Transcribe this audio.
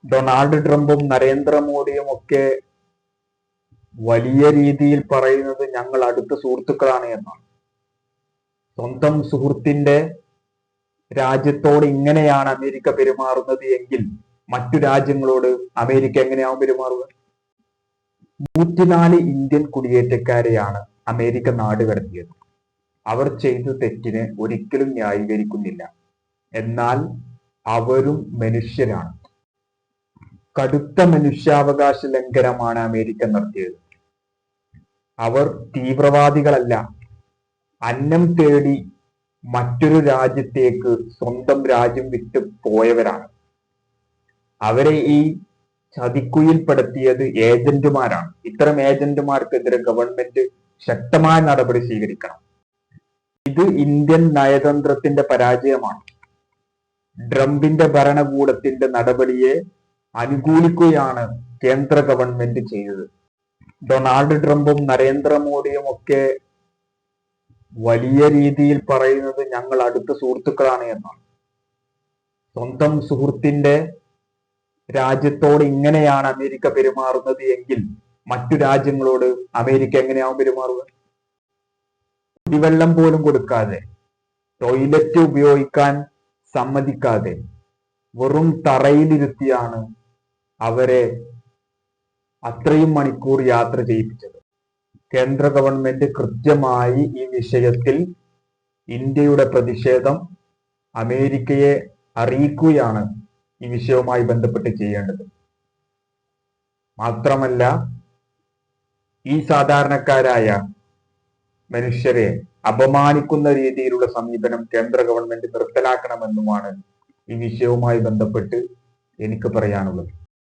Donald ട്രംപും നരേന്ദ്രമോദിയും ഒക്കെ വലിയ രീതിയിൽ പറയുന്നത് ഞങ്ങൾ അടുത്ത സുഹൃത്തുക്കളാണ് എന്നാണ്. സ്വന്തം സുഹൃത്തിന്റെ രാജ്യത്തോട് ഇങ്ങനെയാണ് അമേരിക്ക പെരുമാറുന്നത് എങ്കിൽ മറ്റു രാജ്യങ്ങളോട് അമേരിക്ക എങ്ങനെയാവും പെരുമാറുക? 104 ഇന്ത്യൻ കുടിയേറ്റക്കാരെയാണ് അമേരിക്ക നാടുകടത്തിയത്. അവർ ചെയ്ത തെറ്റിനെ ഒരിക്കലും ന്യായീകരിക്കുന്നില്ല. എന്നാൽ അവരും മനുഷ്യരാണ്. കടുത്ത മനുഷ്യാവകാശ ലംഘനമാണ് അമേരിക്ക നടത്തിയത്. അവർ തീവ്രവാദികളല്ല. അന്നം തേടി മറ്റൊരു രാജ്യത്തേക്ക് സ്വന്തം രാജ്യം വിട്ടു പോയവരാണ്. അവരെ ഈ ചതിക്കുയിൽപ്പെടുത്തിയത് ഏജന്റുമാരാണ്. ഇത്തരം ഏജന്റുമാർക്കെതിരെ ഗവൺമെന്റ് ശക്തമായ നടപടി സ്വീകരിക്കണം. ഇത് ഇന്ത്യൻ നയതന്ത്രത്തിന്റെ പരാജയമാണ്. ട്രംപിന്റെ ഭരണകൂടത്തിന്റെ നടപടിയെ അനുകൂലിക്കുകയാണ് കേന്ദ്ര ഗവൺമെന്റ് ചെയ്തത്. ഡൊണാൾഡ് ട്രംപും നരേന്ദ്രമോദിയും ഒക്കെ വലിയ രീതിയിൽ പറയുന്നത് ഞങ്ങൾ അടുത്ത സുഹൃത്തുക്കളാണ് എന്നാണ്. സ്വന്തം സുഹൃത്തിന്റെ രാജ്യത്തോട് ഇങ്ങനെയാണ് അമേരിക്ക പെരുമാറുന്നത് എങ്കിൽ മറ്റു രാജ്യങ്ങളോട് അമേരിക്ക എങ്ങനെയാവും പെരുമാറുക? കുടിവെള്ളം പോലും കൊടുക്കാതെ, ടോയ്ലറ്റ് ഉപയോഗിക്കാൻ സമ്മതിക്കാതെ, വെറും തറയിലിരുത്തിയാണ് അവരെ അത്രയും മണിക്കൂർ യാത്ര ചെയ്യിപ്പിച്ചത്. കേന്ദ്ര ഗവൺമെന്റ് കൃത്യമായി ഈ വിഷയത്തിൽ ഇന്ത്യയുടെ പ്രതിഷേധം അമേരിക്കയെ അറിയിക്കുകയാണ് ഈ വിഷയവുമായി ബന്ധപ്പെട്ട് ചെയ്യേണ്ടത്. മാത്രമല്ല, ഈ സാധാരണക്കാരായ മനുഷ്യരെ അപമാനിക്കുന്ന രീതിയിലുള്ള സമീപനം കേന്ദ്ര ഗവൺമെന്റ് നിർത്തലാക്കണമെന്നുമാണ് ഈ വിഷയവുമായി ബന്ധപ്പെട്ട് എനിക്ക് പറയാനുള്ളത്.